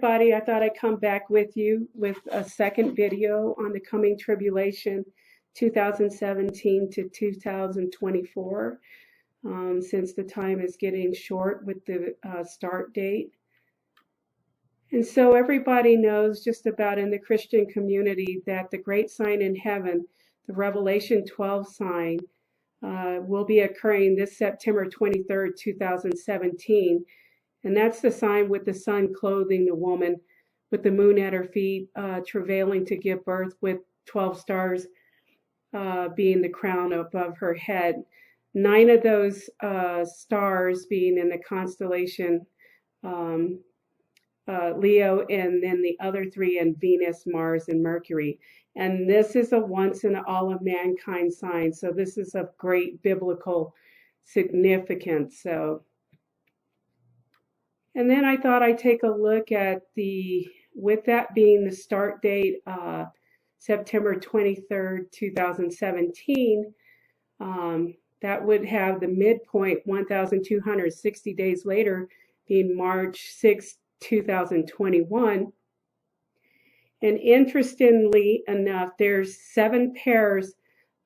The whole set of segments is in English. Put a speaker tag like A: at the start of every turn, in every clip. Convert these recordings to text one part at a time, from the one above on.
A: everybody. I thought I'd come back with you with a second video on the coming tribulation 2017 to 2024, since the time is getting short with the start date. And so everybody knows just about in the Christian community that the great sign in heaven, the Revelation 12 sign, will be occurring this September 23rd, 2017. And that's the sign with the sun clothing the woman, with the moon at her feet, travailing to give birth, with 12 stars being the crown above her head. 9 of those stars being in the constellation Leo, and then the other 3 in Venus, Mars, and Mercury. And this is a once in all of mankind sign. So this is of great biblical significance. And then I thought I'd take a look at with that being the start date, September 23rd, 2017, that would have the midpoint 1,260 days later being March 6th, 2021. And interestingly enough, there's 7 pairs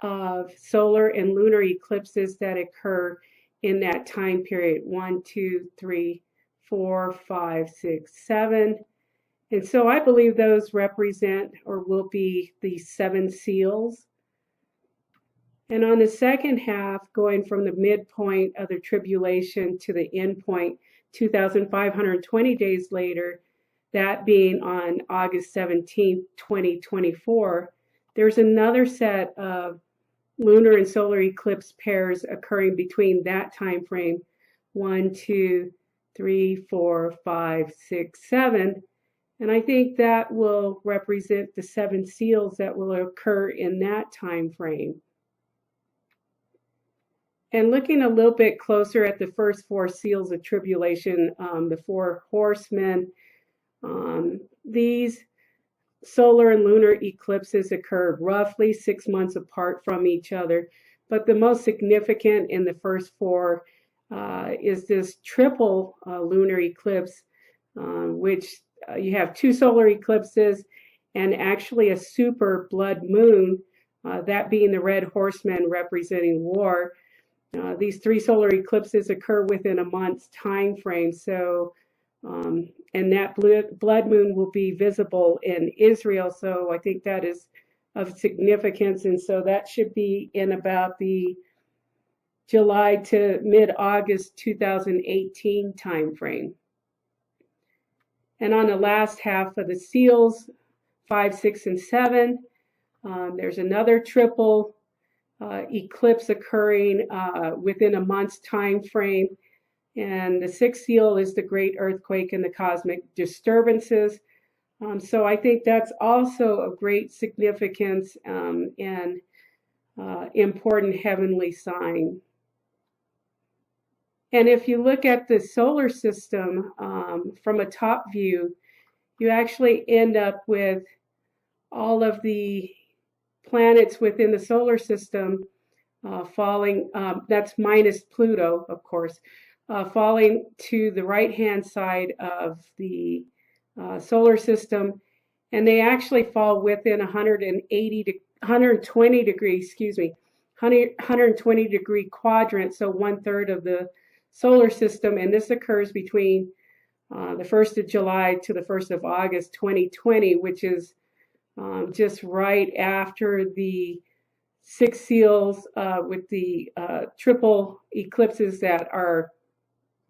A: of solar and lunar eclipses that occur in that time period. 1, 2, 3, 4, 5, 6, 7. And so I believe those represent or will be the 7 seals. And on the second half, going from the midpoint of the tribulation to the end point, 2,520 days later, that being on August 17, 2024, there's another set of lunar and solar eclipse pairs occurring between that time frame, 1, 2, 3, 4, 5, 6, 7. And I think that will represent the 7 seals that will occur in that time frame. And looking a little bit closer at the first 4 seals of tribulation, the 4 horsemen, these solar and lunar eclipses occurred roughly 6 months apart from each other. But the most significant in the first 4 is this triple lunar eclipse, which you have 2 solar eclipses and actually a super blood moon, that being the red horseman representing war. These 3 solar eclipses occur within a month's time frame. So, and that blood moon will be visible in Israel. So I think that is of significance. And so that should be in about the July to mid-August 2018 time frame. And on the last half of the seals, 5, 6, and 7, there's another triple eclipse occurring within a month's time frame. And the 6th seal is the great earthquake and the cosmic disturbances. So I think that's also of great significance and important heavenly sign. And if you look at the solar system from a top view, you actually end up with all of the planets within the solar system falling, that's minus Pluto, of course, falling to the right-hand side of the solar system. And they actually fall within 120 degree quadrant, so 1/3 of the solar system. And this occurs between the 1st of July to the 1st of August 2020, which is just right after the 6 seals with the triple eclipses that are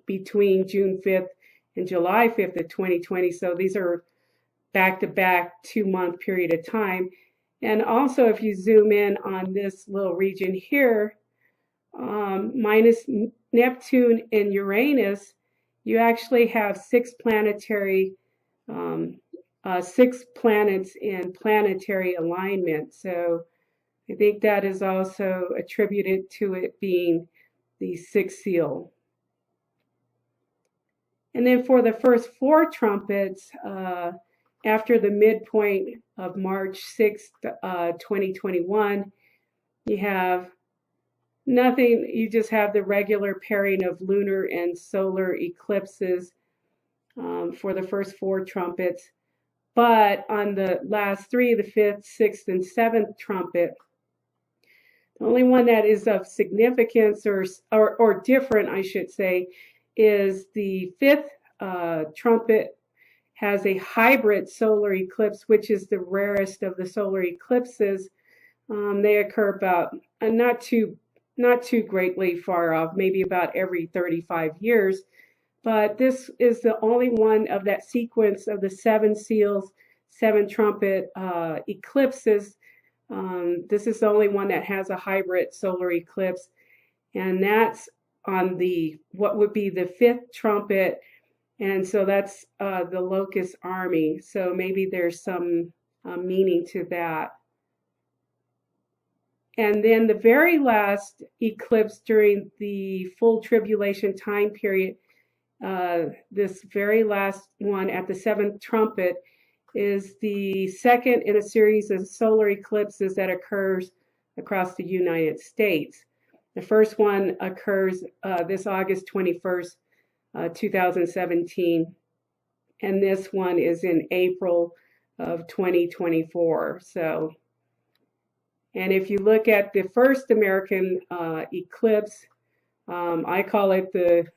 A: between June 5th and July 5th of 2020. So these are back-to-back 2-month period of time. And also, if you zoom in on this little region here, minus Neptune and Uranus, you actually have 6 planetary 6 planets in planetary alignment. So I think that is also attributed to it being the 6th seal. And then for the first 4 trumpets, after the midpoint of March 6th, 2021, you have nothing. You just have the regular pairing of lunar and solar eclipses. for the first four trumpets. But on the last three, the fifth, sixth, and seventh trumpet, the only one that is of significance or different, I should say, is the fifth trumpet has a hybrid solar eclipse, which is the rarest of the solar eclipses. They occur about not too greatly far off, maybe about every 35 years. But this is the only one of that sequence of the seven seals, seven trumpet eclipses. This is the only one that has a hybrid solar eclipse, and that's on what would be the fifth trumpet, and so that's the locust army. So maybe there's some meaning to that. And then the very last eclipse during the full tribulation time period, this very last one at the seventh trumpet, is the second in a series of solar eclipses that occurs across the United States. The first one occurs this August 21st, 2017, and this one is in April of 2024. So, and if you look at the first American eclipse, I call it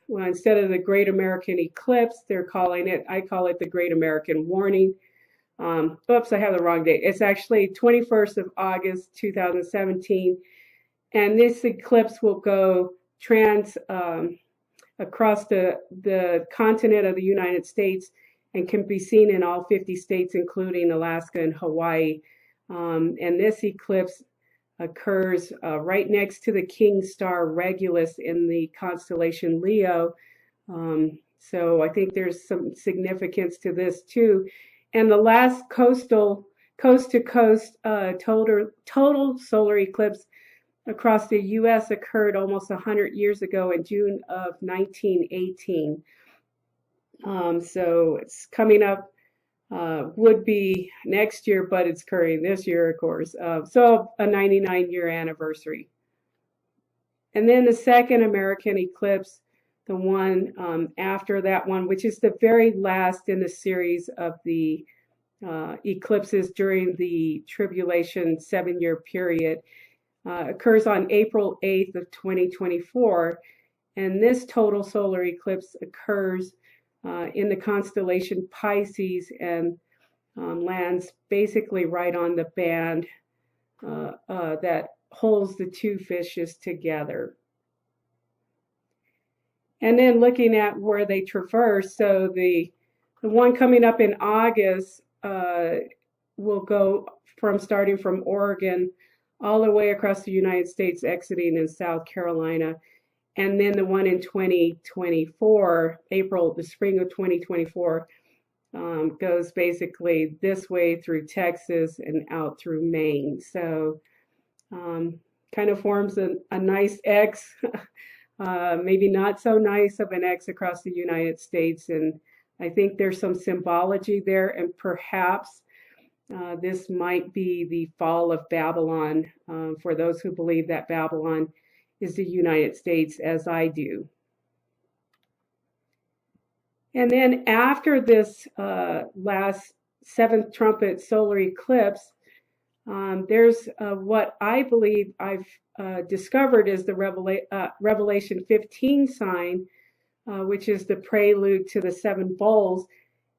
A: instead of the Great American Eclipse, I call it the Great American Warning. Oops, I have the wrong date. It's actually 21st of August, 2017. And this eclipse will go across the continent of the United States and can be seen in all 50 states, including Alaska and Hawaii. And this eclipse occurs right next to the King star Regulus in the constellation Leo. So I think there's some significance to this too. And the last coast-to-coast total solar eclipse across the U.S. occurred almost 100 years ago in June of 1918. So it's coming up, would be next year, but it's occurring this year, of course. So a 99-year anniversary. And then the second American eclipse, the one after that one, which is the very last in the series of the eclipses during the tribulation 7-year period, occurs on April 8th of 2024. And this total solar eclipse occurs in the constellation Pisces and lands basically right on the band that holds the two fishes together. And then looking at where they traverse, so the one coming up in August will go starting from Oregon all the way across the United States, exiting in South Carolina. And then the one in 2024, the spring of 2024, goes basically this way through Texas and out through Maine. So kind of forms a nice X, maybe not so nice of an X across the United States. And I think there's some symbology there, and perhaps this might be the fall of Babylon for those who believe that Babylon is the United States, as I do. And then after this last seventh trumpet solar eclipse, there's what I believe I've discovered is the Revelation 15 sign, which is the prelude to the seven bowls.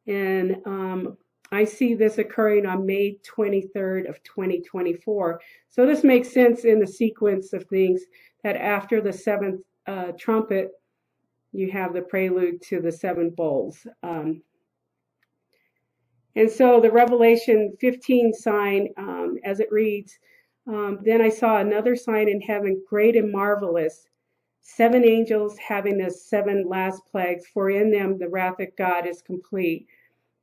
A: And I see this occurring on May 23rd of 2024. So this makes sense in the sequence of things that after the seventh trumpet, you have the prelude to the seven bowls. And so the Revelation 15 sign, as it reads, then I saw another sign in heaven, great and marvelous, 7 angels having the 7 last plagues, for in them the wrath of God is complete.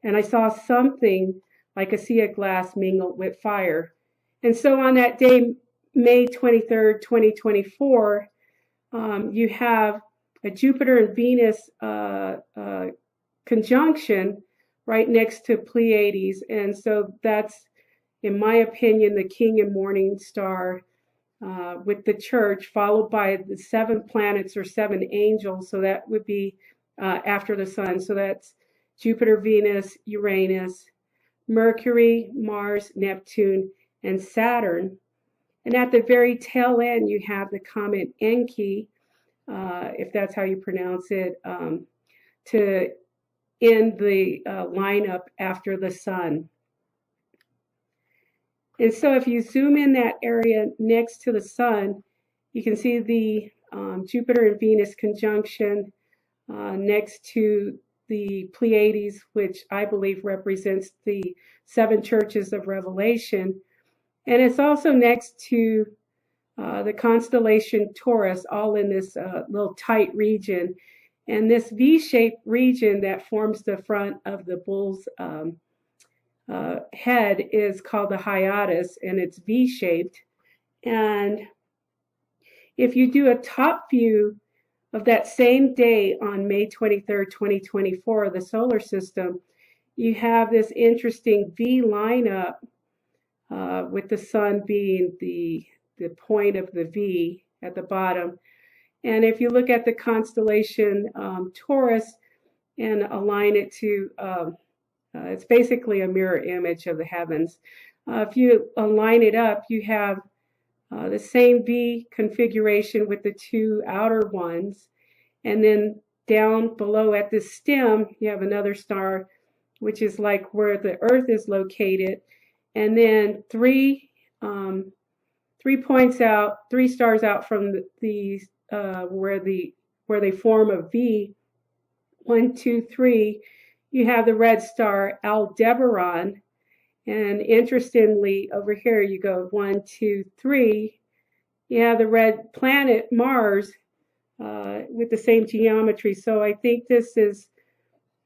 A: And I saw something like a sea of glass mingled with fire. And so on that day, May 23rd, 2024, you have a Jupiter and Venus conjunction right next to Pleiades. And so that's, in my opinion, the king and morning star with the church, followed by the 7 planets or 7 angels. So that would be after the sun. So that's Jupiter, Venus, Uranus, Mercury, Mars, Neptune, and Saturn. And at the very tail end, you have the comet Enki, if that's how you pronounce it, to end the lineup after the sun. And so if you zoom in that area next to the sun, you can see the Jupiter and Venus conjunction next to the Pleiades, which I believe represents the 7 churches of Revelation. And it's also next to the constellation Taurus, all in this little tight region. And this V-shaped region that forms the front of the bull's head is called the hiatus, and it's V-shaped. And if you do a top view of that same day on May 23rd, 2024, the solar system, you have this interesting V lineup with the sun being the point of the V at the bottom. And if you look at the constellation Taurus and align it to, it's basically a mirror image of the heavens. If you align it up, you have the same V configuration with the 2 outer ones. And then down below at the stem, you have another star, which is like where the Earth is located. And then 3 points out, 3 stars out from where they form a V. 1, 2, 3. You have the red star Aldebaran. And interestingly, over here you go 1, 2, 3. You have the red planet Mars with the same geometry. So I think this is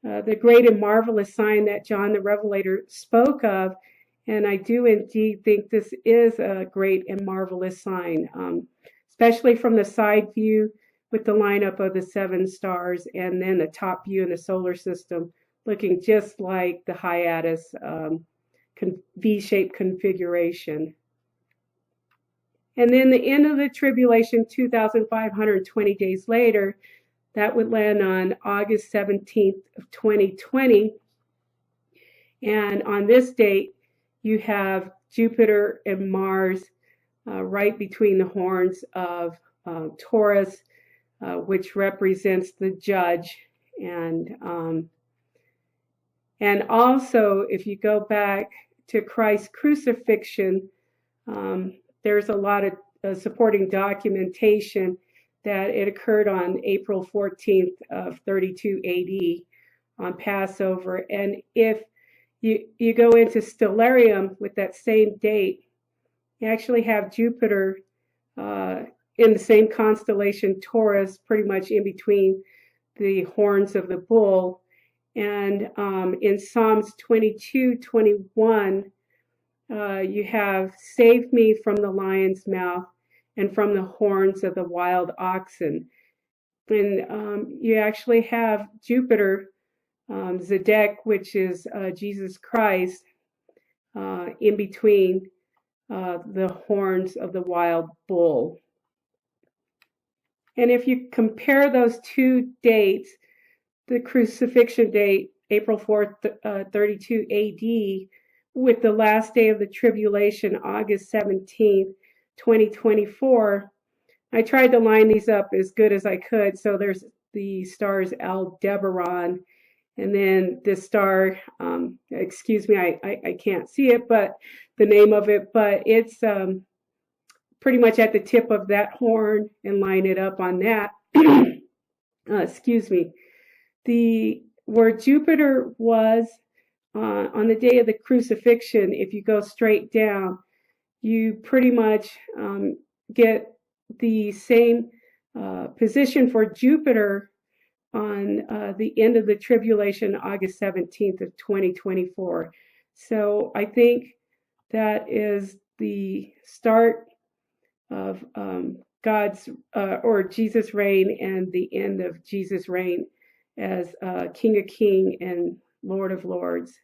A: the great and marvelous sign that John the Revelator spoke of. And I do indeed think this is a great and marvelous sign, especially from the side view with the lineup of the 7 stars, and then the top view in the solar system looking just like the hiatus V-shaped configuration. And then the end of the tribulation, 2,520 days later, that would land on August 17th of 2020. And on this date, you have Jupiter and Mars right between the horns of Taurus, which represents the judge. And also, if you go back to Christ's crucifixion, there's a lot of supporting documentation that it occurred on April 14th of 32 AD on Passover. And if you go into Stellarium with that same date, you actually have Jupiter in the same constellation Taurus, pretty much in between the horns of the bull. And in Psalms 22:21, you have saved me from the lion's mouth and from the horns of the wild oxen. And you actually have Jupiter, Zedek, which is Jesus Christ, in between the horns of the wild bull. And if you compare those 2 dates, the crucifixion date, April 4th, 32 AD, with the last day of the tribulation, August 17th, 2024, I tried to line these up as good as I could. So there's the stars Aldebaran, and then this star, excuse me, I can't see it, but the name of it, but it's pretty much at the tip of that horn, and line it up on that. Excuse me. Where Jupiter was on the day of the crucifixion, if you go straight down, you pretty much get the same position for Jupiter on the end of the tribulation, August 17th of 2024. So I think that is the start of God's or Jesus' reign, and the end of Jesus' reign as King of Kings and Lord of Lords.